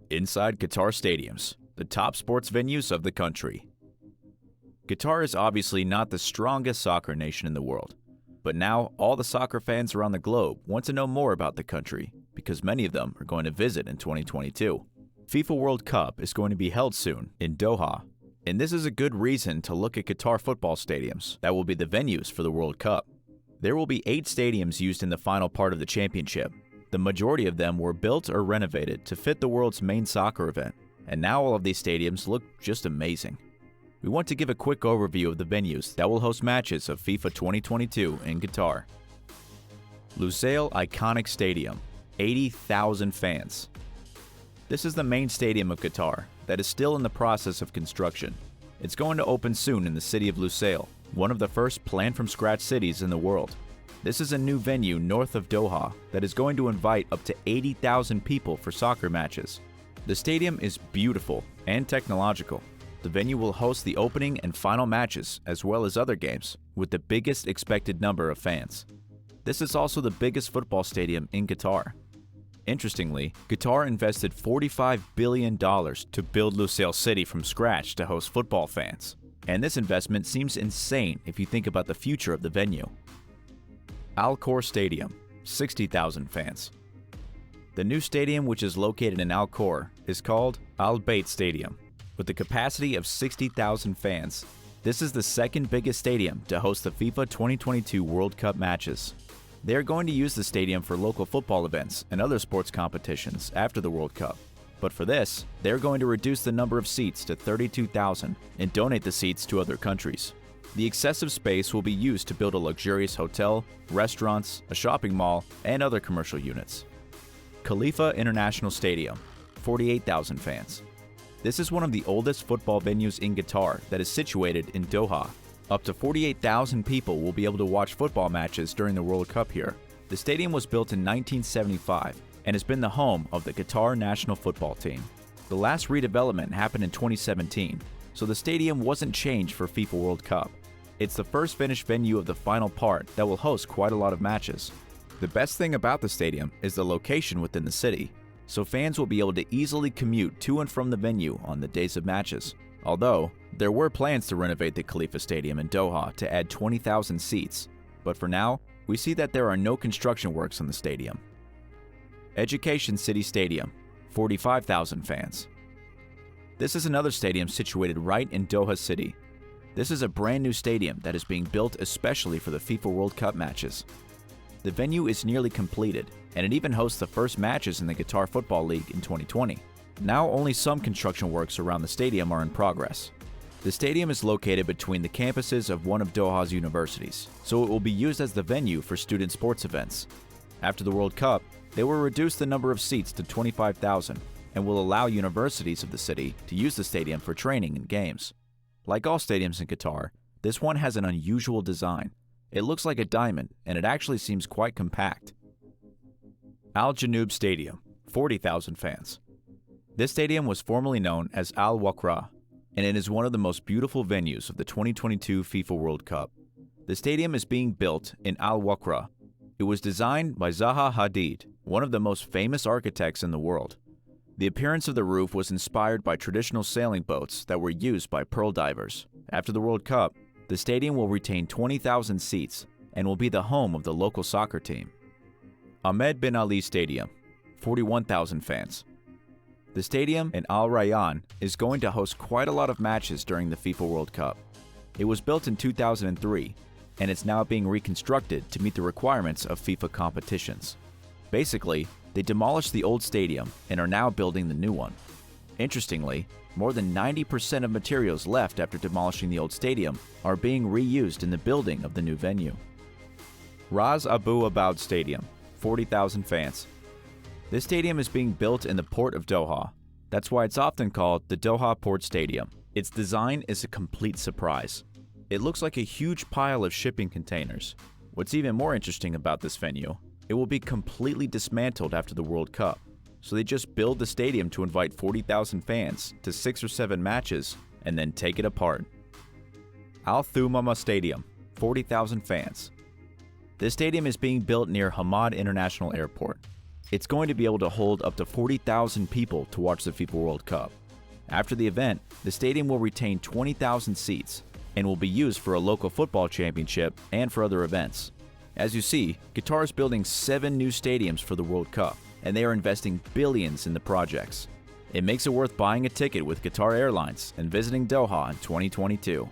Inside Qatar stadiums, the top sports venues of the country. Qatar is obviously not the strongest soccer nation in the world, but now all the soccer fans around the globe want to know more about the country because many of them are going to visit in 2022. FIFA World Cup is going to be held soon in Doha, and this is a good reason to look at Qatar football stadiums that will be the venues for the World Cup. There will be 8 stadiums used in the final part of the championship. The majority of them were built or renovated to fit the world's main soccer event, and now all of these stadiums look just amazing. We want to give a quick overview of the venues that will host matches of FIFA 2022 in Qatar. Lusail Iconic Stadium, 80,000 fans. This is the main stadium of Qatar that is still in the process of construction. It's going to open soon in the city of Lusail, one of the first planned-from-scratch cities in the world. This is a new venue north of Doha that is going to invite up to 80,000 people for soccer matches. The stadium is beautiful and technological. The venue will host the opening and final matches as well as other games with the biggest expected number of fans. This is also the biggest football stadium in Qatar. Interestingly, Qatar invested $45 billion to build Lusail City from scratch to host football fans. And this investment seems insane if you think about the future of the venue. Khor Stadium, 60,000 fans. The new stadium, which is located in Khor, is called al-bayt Stadium. With a capacity of 60,000 fans, this is the second biggest stadium to host the FIFA 2022 World Cup matches. They are going to use the stadium for local football events and other sports competitions after the World Cup. But for this, they are going to reduce the number of seats to 32,000 and donate the seats to other countries. The excessive space will be used to build a luxurious hotel, restaurants, a shopping mall, and other commercial units. Khalifa International Stadium, 48,000 fans. This is one of the oldest football venues in Qatar that is situated in Doha. Up to 48,000 people will be able to watch football matches during the World Cup here. The stadium was built in 1975 and has been the home of the Qatar national football team. The last redevelopment happened in 2017, so the stadium wasn't changed for FIFA World Cup. It's the first finished venue of the final part that will host quite a lot of matches. The best thing about the stadium is the location within the city, so fans will be able to easily commute to and from the venue on the days of matches. Although, there were plans to renovate the Khalifa Stadium in Doha to add 20,000 seats, but for now, we see that there are no construction works on the stadium. Education City Stadium, 45,000 fans. This is another stadium situated right in Doha City. This is a brand new stadium that is being built especially for the FIFA World Cup matches. The venue is nearly completed, and it even hosts the first matches in the Qatar Football League in 2020. Now only some construction works around the stadium are in progress. The stadium is located between the campuses of one of Doha's universities, so it will be used as the venue for student sports events. After the World Cup, they will reduce the number of seats to 25,000 and will allow universities of the city to use the stadium for training and games. Like all stadiums in Qatar, this one has an unusual design. It looks like a diamond, and it actually seems quite compact. Al-Janoub Stadium, 40,000 fans. This stadium was formerly known as Al-Wakra, and it is one of the most beautiful venues of the 2022 FIFA World Cup. The stadium is being built in Al-Wakra. It was designed by Zaha Hadid, one of the most famous architects in the world. The appearance of the roof was inspired by traditional sailing boats that were used by pearl divers. After the World Cup, the stadium will retain 20,000 seats and will be the home of the local soccer team. Ahmed Bin Ali Stadium, 41,000 fans. The stadium in Al Rayyan is going to host quite a lot of matches during the FIFA World Cup. It was built in 2003, and it's now being reconstructed to meet the requirements of FIFA competitions. Basically, they demolished the old stadium and are now building the new one. Interestingly, more than 90% of materials left after demolishing the old stadium are being reused in the building of the new venue. Ras Abu Aboud Stadium, 40,000 fans. This stadium is being built in the port of Doha. That's why it's often called the Doha Port Stadium. Its design is a complete surprise. It looks like a huge pile of shipping containers. What's even more interesting about this venue, it will be completely dismantled after the World Cup. So they just build the stadium to invite 40,000 fans to 6 or 7 matches and then take it apart. Al Thumama Stadium, 40,000 fans. This stadium is being built near Hamad International Airport. It's going to be able to hold up to 40,000 people to watch the FIFA World Cup. After the event, the stadium will retain 20,000 seats and will be used for a local football championship and for other events. As you see, Qatar is building 7 new stadiums for the World Cup, and they are investing billions in the projects. It makes it worth buying a ticket with Qatar Airlines and visiting Doha in 2022.